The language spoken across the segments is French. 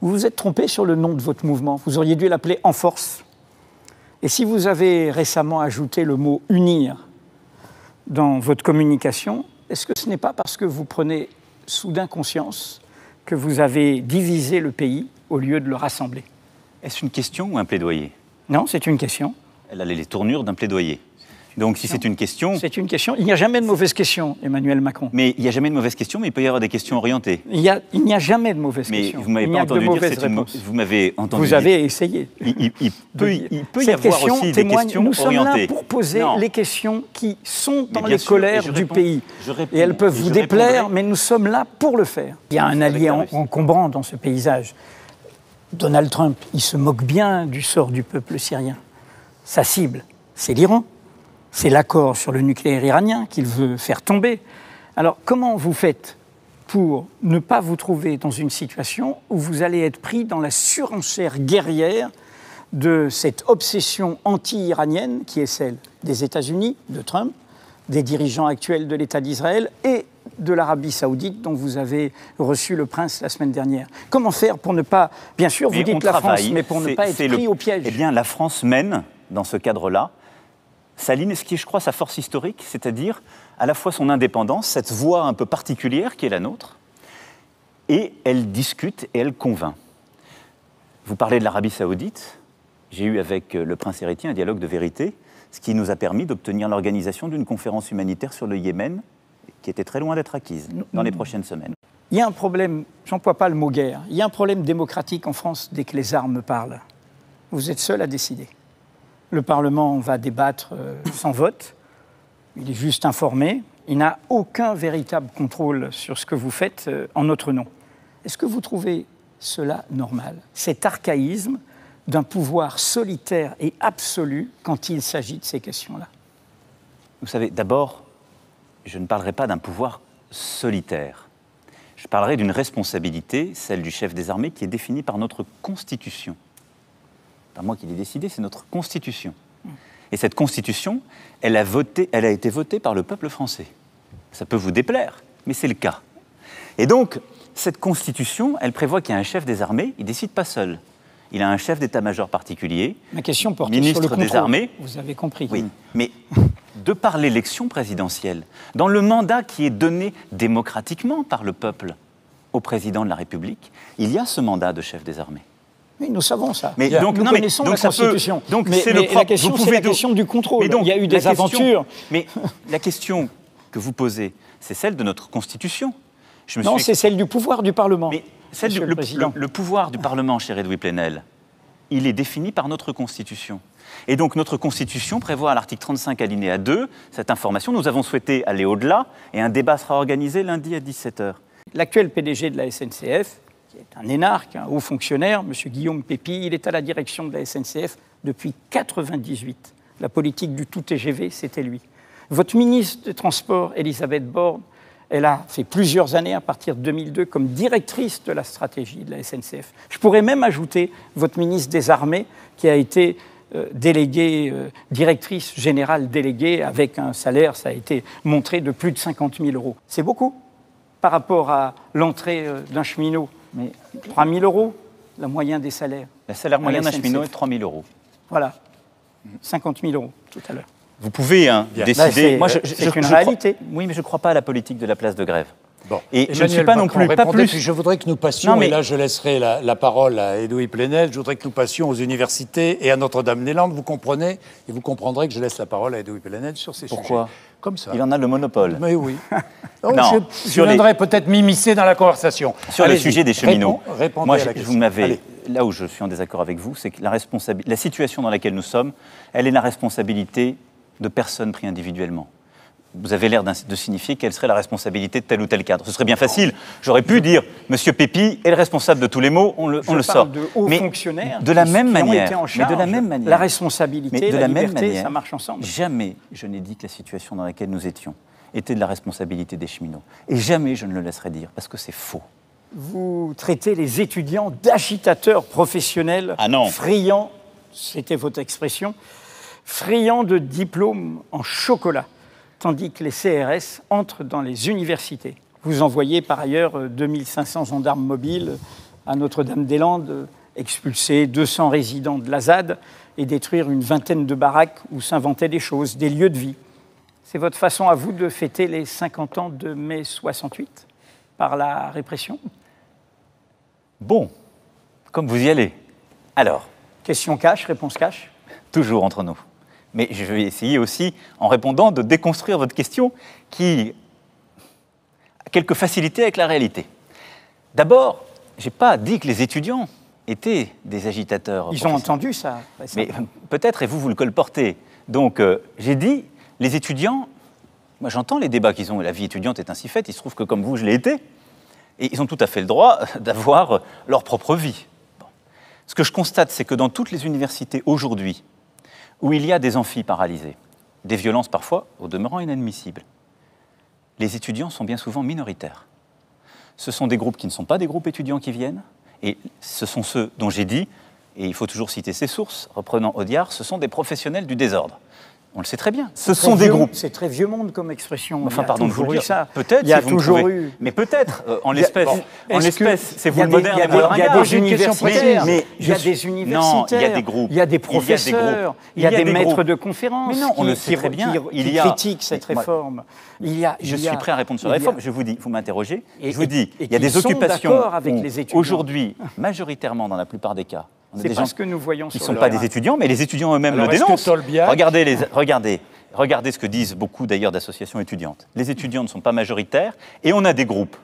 Vous vous êtes trompé sur le nom de votre mouvement. Vous auriez dû l'appeler En Force. Et si vous avez récemment ajouté le mot « unir » dans votre communication, est-ce que ce n'est pas parce que vous prenez soudain conscience que vous avez divisé le pays au lieu de le rassembler? Est-ce une question ou un plaidoyer? Non, c'est une question. Elle a les tournures d'un plaidoyer. Donc si c'est une question... C'est une question. Il n'y a jamais de mauvaise question, Emmanuel Macron. Mais il n'y a jamais de mauvaise question, mais il peut y avoir des questions orientées. Il n'y a jamais de mauvaise question. Mais vous m'avez pas entendu dire vous m'avez entendu Vous avez essayé. Il peut y avoir aussi des questions nous sommes orientées. là pour poser les questions qui sont dans les colères du pays. Et elles peuvent vous déplaire, mais nous sommes là pour le faire. Il y a un allié encombrant dans ce paysage. Donald Trump, il se moque bien du sort du peuple syrien. Sa cible, c'est l'Iran. C'est l'accord sur le nucléaire iranien qu'il veut faire tomber. Alors, comment vous faites pour ne pas vous trouver dans une situation où vous allez être pris dans la surenchère guerrière de cette obsession anti-iranienne qui est celle des États-Unis, de Trump, des dirigeants actuels de l'État d'Israël et de l'Arabie Saoudite, dont vous avez reçu le prince la semaine dernière? Comment faire pour ne pas... Bien sûr, vous dites la France, mais pour ne pas être pris au piège. Eh bien, la France mène, dans ce cadre-là, sa ligne, ce qui est, je crois, sa force historique, c'est-à-dire à la fois son indépendance, cette voix un peu particulière qui est la nôtre, et elle discute et elle convainc. Vous parlez de l'Arabie Saoudite. J'ai eu avec le prince héritier un dialogue de vérité, ce qui nous a permis d'obtenir l'organisation d'une conférence humanitaire sur le Yémen, qui était très loin d'être acquise dans les prochaines semaines. Il y a un problème, j'emploie pas le mot guerre, il y a un problème démocratique en France dès que les armes parlent. Vous êtes seul à décider. Le Parlement va débattre sans vote, il est juste informé, il n'a aucun véritable contrôle sur ce que vous faites en notre nom. Est-ce que vous trouvez cela normal, cet archaïsme d'un pouvoir solitaire et absolu quand il s'agit de ces questions-là? Vous savez, d'abord, je ne parlerai pas d'un pouvoir solitaire. Je parlerai d'une responsabilité, celle du chef des armées, qui est définie par notre Constitution. Pas moi qui l'ai décidé, c'est notre Constitution. Et cette Constitution, elle a été votée par le peuple français. Ça peut vous déplaire, mais c'est le cas. Et donc, cette Constitution, elle prévoit qu'il y a un chef des armées, il ne décide pas seul. Il a un chef d'état-major particulier, ma question porte ministre sur le contrôle des armées. Vous avez compris. Oui, mais de par l'élection présidentielle, dans le mandat qui est donné démocratiquement par le peuple au président de la République, il y a ce mandat de chef des armées. Oui, nous savons ça. Mais nous connaissons la Constitution. Mais la question, c'est la question du contrôle. Il y a eu des aventures. Mais la question que vous posez, c'est celle de notre Constitution. Non, c'est celle du pouvoir du Parlement. Mais le pouvoir du Parlement, cher Edoui Plenel, il est défini par notre Constitution. Et donc notre Constitution prévoit à l'article 35 alinéa 2 cette information. Nous avons souhaité aller au-delà et un débat sera organisé lundi à 17h. L'actuel PDG de la SNCF, qui est un énarque, un haut fonctionnaire, M. Guillaume Pépi, il est à la direction de la SNCF depuis 1998. La politique du tout TGV, c'était lui. Votre ministre des Transports, Elisabeth Borne, elle a fait plusieurs années, à partir de 2002, comme directrice de la stratégie de la SNCF. Je pourrais même ajouter votre ministre des Armées, qui a été déléguée, directrice générale déléguée, avec un salaire, ça a été montré, de plus de 50 000 €. C'est beaucoup par rapport à l'entrée d'un cheminot. Mais 3 000 €, la moyenne des salaires. Le salaire moyen d'un cheminot est 3 000 €. Voilà, 50 000 € tout à l'heure. Vous pouvez décider. C'est une réalité. Oui, mais je ne crois pas à la politique de la place de grève. Bon. Et je ne suis pas non plus. Pas plus. Je voudrais que nous passions, et là je laisserai la parole à Edoui Plenel, je voudrais que nous passions aux universités et à Notre-Dame-des-Landes, vous comprenez, et vous comprendrez que je laisse la parole à Edoui Plenel sur ces sujets. Pourquoi ? Comme ça. Il en a le monopole. Mais oui. Non, je viendrai peut-être m'immiscer dans la conversation. Sur le sujet des cheminots. Répondez Moi, à la question. Là où je suis en désaccord avec vous, c'est que la situation dans laquelle nous sommes, elle est la responsabilité de personnes prises individuellement. Vous avez l'air de signifier quelle serait la responsabilité de tel ou tel cadre. Ce serait bien facile. J'aurais pu dire, Monsieur Pépi est le responsable de tous les maux, on le sort. De hauts fonctionnaires de la même manière, la responsabilité, la liberté, ça marche ensemble. Jamais je n'ai dit que la situation dans laquelle nous étions était de la responsabilité des cheminots. Et jamais je ne le laisserai dire, parce que c'est faux. Vous traitez les étudiants d'agitateurs professionnels, friands, c'était votre expression, friands de diplômes en chocolat, tandis que les CRS entrent dans les universités. Vous envoyez par ailleurs 2500 gendarmes mobiles à Notre-Dame-des-Landes, expulser 200 résidents de la ZAD et détruire une vingtaine de baraques où s'inventaient des choses, des lieux de vie. C'est votre façon à vous de fêter les 50 ans de mai 68 par la répression? Bon, comme vous y allez. Alors. Question cash, réponse cash? Toujours entre nous. Mais je vais essayer aussi, en répondant, de déconstruire votre question qui a quelques facilités avec la réalité. D'abord, je n'ai pas dit que les étudiants étaient des agitateurs. Ils ont entendu ça. Mais peut-être, et vous le colportez. Donc, j'ai dit, les étudiants, moi j'entends les débats qu'ils ont, la vie étudiante est ainsi faite, il se trouve que comme vous, je l'ai été, et ils ont tout à fait le droit d'avoir leur propre vie. Bon. Ce que je constate, c'est que dans toutes les universités aujourd'hui, où il y a des amphis paralysés, des violences parfois au demeurant inadmissibles, les étudiants sont bien souvent minoritaires. Ce sont des groupes qui ne sont pas des groupes étudiants qui viennent, et ce sont ceux dont j'ai dit, et il faut toujours citer ces sources, reprenant Audiard, ce sont des professionnels du désordre. On le sait très bien. Ce sont des groupes. C'est très vieux monde comme expression. Enfin, pardon de vous le dire. Ça. Peut-être. Il y a toujours eu. Mais peut-être. En l'espèce, c'est vous le moderne. Il y a des universitaires. Il y a des universitaires. Non, il y a des groupes. Il y a des professeurs. Il y a des maîtres de conférences. Mais non, on le sait très bien. Qui critiquent cette réforme. Je suis prêt à répondre sur la réforme. Je vous dis, vous m'interrogez. Je vous dis, il y a des occupations aujourd'hui, majoritairement dans la plupart des cas. C'est pas ce que nous voyons sur le terrain. Ils ne sont pas des étudiants, mais les étudiants eux-mêmes le dénoncent. Regardez ce que disent beaucoup d'ailleurs d'associations étudiantes. Les étudiants ne sont pas majoritaires et on a des groupes,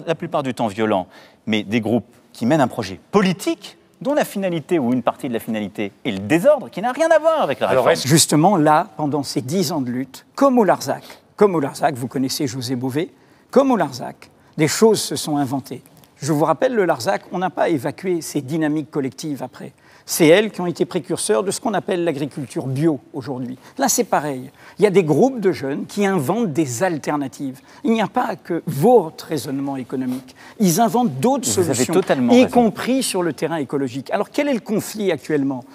la plupart du temps violents, mais des groupes qui mènent un projet politique dont la finalité ou une partie de la finalité est le désordre, qui n'a rien à voir avec la réforme. Alors, justement, là, pendant ces 10 ans de lutte, comme au Larzac, vous connaissez José Bové, comme au Larzac, des choses se sont inventées. Je vous rappelle, le Larzac, on n'a pas évacué ces dynamiques collectives après. C'est elles qui ont été précurseurs de ce qu'on appelle l'agriculture bio aujourd'hui. Là, c'est pareil. Il y a des groupes de jeunes qui inventent des alternatives. Il n'y a pas que votre raisonnement économique. Ils inventent d'autres solutions, y compris sur le terrain écologique. Alors, quel est le conflit actuellement ?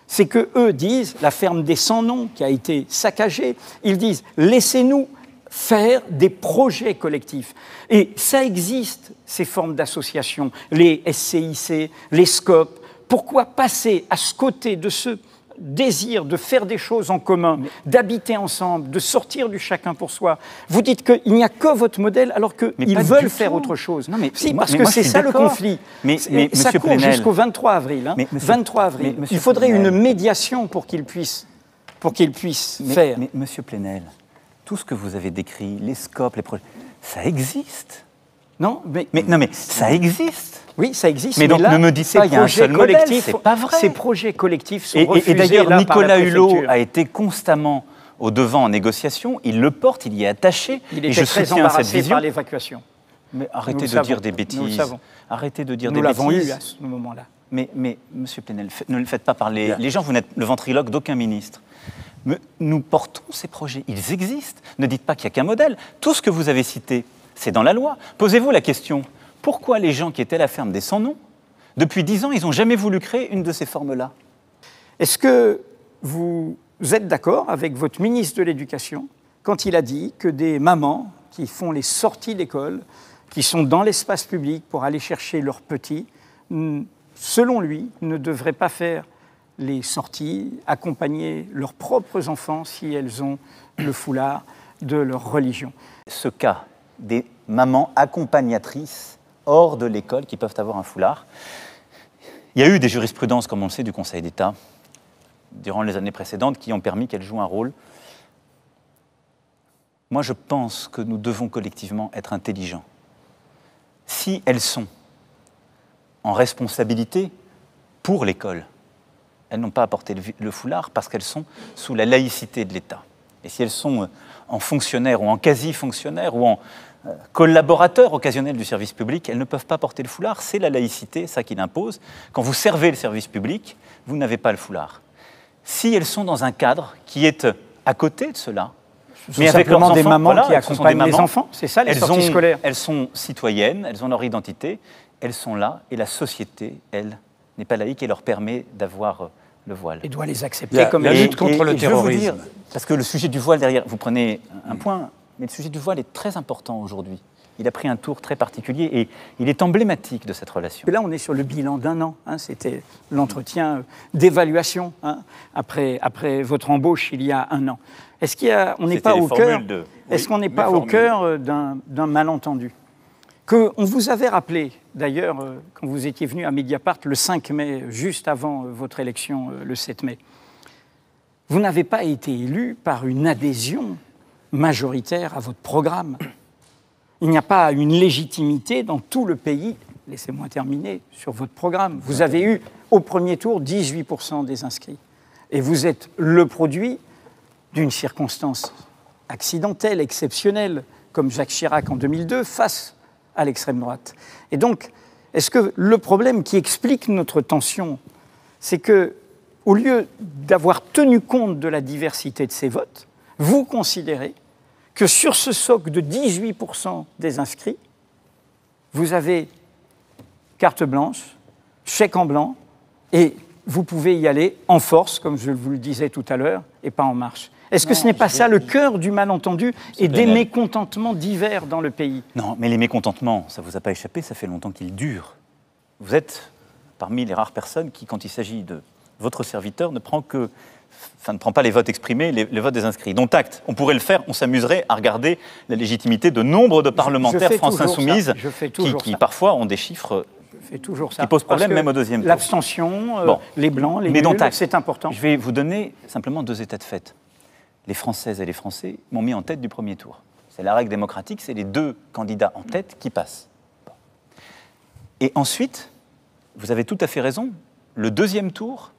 C'est qu'eux disent, la ferme des Sans-Noms qui a été saccagée, ils disent « laissez-nous faire des projets collectifs ». Et ça existe, ces formes d'associations, les SCIC, les SCOP. Pourquoi passer à ce côté de ce désir de faire des choses en commun, d'habiter ensemble, de sortir du chacun pour soi? Vous dites qu'il n'y a que votre modèle alors qu'ils veulent faire autre chose. Non, mais si, parce que c'est ça le conflit. Mais ça court jusqu'au 23 avril. Hein. 23 avril. Il faudrait une médiation pour qu'ils puissent faire. Mais Monsieur Plenel, tout ce que vous avez décrit, les scopes, les projets, ça existe. Non, mais ça existe. Oui, ça existe. Mais donc là, ne me dites pas qu'il y a un seul modèle, c'est pas vrai. Ces projets collectifs sont refusés. Et d'ailleurs, Nicolas Hulot a été constamment au devant en négociation. Il le porte, il y est attaché. Il était très embarrassé par l'évacuation. Mais arrêtez de dire des bêtises. Nous le savons. Arrêtez de dire des bêtises. Nous l'avons eu à ce moment-là. Mais Monsieur Plenel, ne le faites pas parler. Les gens, vous n'êtes le ventriloque d'aucun ministre. Mais nous portons ces projets. Ils existent. Ne dites pas qu'il n'y a qu'un modèle. Tout ce que vous avez cité, c'est dans la loi. Posez-vous la question. Pourquoi les gens qui étaient à la ferme des Sans-Noms, depuis 10 ans, ils n'ont jamais voulu créer une de ces formes-là? Est-ce que vous êtes d'accord avec votre ministre de l'Éducation quand il a dit que des mamans qui font les sorties d'école, qui sont dans l'espace public pour aller chercher leurs petits, selon lui, ne devraient pas faire les sorties, accompagner leurs propres enfants si elles ont le foulard de leur religion? Ce cas des mamans accompagnatrices hors de l'école qui peuvent avoir un foulard. Il y a eu des jurisprudences, comme on le sait, du Conseil d'État, durant les années précédentes, qui ont permis qu'elles jouent un rôle. Moi, je pense que nous devons collectivement être intelligents. Si elles sont en responsabilité pour l'école, elles n'ont pas à porter le foulard parce qu'elles sont sous la laïcité de l'État. Et si elles sont en fonctionnaire ou en quasi-fonctionnaire ou en collaborateurs occasionnels du service public, elles ne peuvent pas porter le foulard. C'est la laïcité, ça qui l'impose. Quand vous servez le service public, vous n'avez pas le foulard. Si elles sont dans un cadre qui est à côté de cela, mais avec leurs enfants, des mamans qui accompagnent les enfants, c'est ça les sorties scolaires. Elles sont citoyennes, elles ont leur identité, elles sont là, et la société, elle, n'est pas laïque et leur permet d'avoir le voile. Et doit les accepter comme la lutte contre le terrorisme. Je veux vous dire, parce que le sujet du voile derrière, vous prenez un point Mais le sujet du voile est très important aujourd'hui. Il a pris un tour très particulier et il est emblématique de cette relation. Et là, on est sur le bilan d'un an. Hein, c'était l'entretien d'évaluation après votre embauche il y a un an. Est-ce qu'on n'est pas au cœur d'un malentendu qu'on vous avait rappelé, d'ailleurs, quand vous étiez venu à Mediapart le 5 mai, juste avant votre élection le 7 mai. Vous n'avez pas été élu par une adhésion majoritaire à votre programme. Il n'y a pas une légitimité dans tout le pays, laissez-moi terminer, sur votre programme. Vous avez eu, au premier tour, 18% des inscrits. Et vous êtes le produit d'une circonstance accidentelle, exceptionnelle, comme Jacques Chirac en 2002, face à l'extrême droite. Et donc, est-ce que le problème qui explique notre tension, c'est que, au lieu d'avoir tenu compte de la diversité de ces votes, vous considérez que sur ce socle de 18% des inscrits, vous avez carte blanche, chèque en blanc, et vous pouvez y aller en force, comme je vous le disais tout à l'heure, et pas en marche. Est-ce que ce n'est pas ça le cœur du malentendu et des mécontentements divers dans le pays? Non, mais les mécontentements, ça ne vous a pas échappé, ça fait longtemps qu'ils durent. Vous êtes parmi les rares personnes qui, quand il s'agit de votre serviteur, ne prend pas les votes exprimés, les votes des inscrits. Dont acte. On pourrait le faire, on s'amuserait à regarder la légitimité de nombre de parlementaires France Insoumise qui parfois ont des chiffres qui posent problème même au deuxième tour. L'abstention, les blancs, les nuls, c'est important. Je vais vous donner simplement 2 états de fait. Les Françaises et les Français m'ont mis en tête du premier tour. C'est la règle démocratique, c'est les 2 candidats en tête qui passent. Et ensuite, vous avez tout à fait raison, le deuxième tour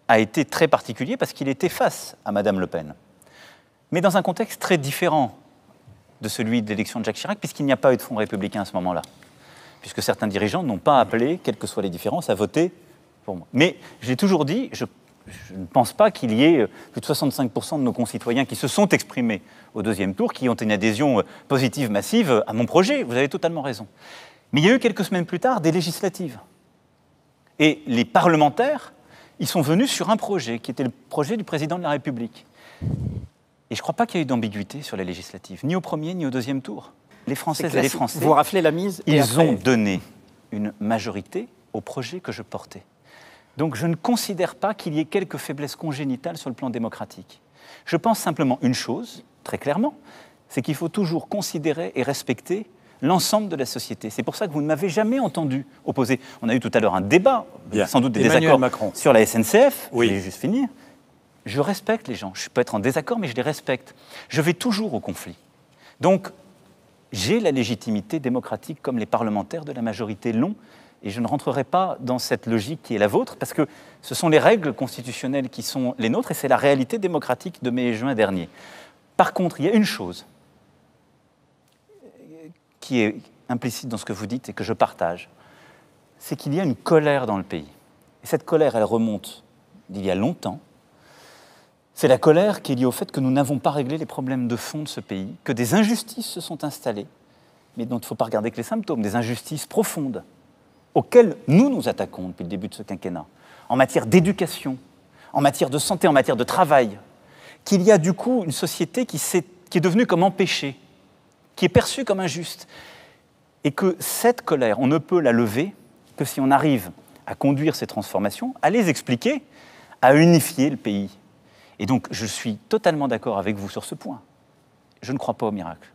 a été très particulier parce qu'il était face à Madame Le Pen. Mais dans un contexte très différent de celui de l'élection de Jacques Chirac, puisqu'il n'y a pas eu de Front républicain à ce moment-là. Puisque certains dirigeants n'ont pas appelé, quelles que soient les différences, à voter pour moi. Mais j'ai toujours dit, je ne pense pas qu'il y ait plus de 65% de nos concitoyens qui se sont exprimés au deuxième tour, qui ont une adhésion positive, massive à mon projet. Vous avez totalement raison. Mais il y a eu quelques semaines plus tard des législatives. Et les parlementaires, ils sont venus sur un projet, qui était le projet du président de la République. Et je ne crois pas qu'il y ait eu d'ambiguïté sur les législatives, ni au premier, ni au deuxième tour. Les Françaises et les Français, vous rappelez la mise, ils ont donné une majorité au projet que je portais. Donc je ne considère pas qu'il y ait quelques faiblesses congénitales sur le plan démocratique. Je pense simplement une chose, très clairement, c'est qu'il faut toujours considérer et respecter l'ensemble de la société. C'est pour ça que vous ne m'avez jamais entendu opposer. On a eu tout à l'heure un débat, sans doute des désaccords sur la SNCF. Oui. Je vais juste finir. Je respecte les gens. Je peux être en désaccord, mais je les respecte. Je vais toujours au conflit. Donc, j'ai la légitimité démocratique comme les parlementaires de la majorité l'ont, et je ne rentrerai pas dans cette logique qui est la vôtre, parce que ce sont les règles constitutionnelles qui sont les nôtres, et c'est la réalité démocratique de mai et juin dernier. Par contre, il y a une chose qui est implicite dans ce que vous dites et que je partage, c'est qu'il y a une colère dans le pays. Et cette colère, elle remonte d'il y a longtemps. C'est la colère qui est liée au fait que nous n'avons pas réglé les problèmes de fond de ce pays, que des injustices se sont installées, mais dont il ne faut pas regarder que les symptômes, des injustices profondes, auxquelles nous nous attaquons depuis le début de ce quinquennat, en matière d'éducation, en matière de santé, en matière de travail, qu'il y a du coup une société qui est devenue comme empêchée, qui est perçue comme injuste, et que cette colère, on ne peut la lever que si on arrive à conduire ces transformations, à les expliquer, à unifier le pays. Et donc, je suis totalement d'accord avec vous sur ce point. Je ne crois pas au miracle.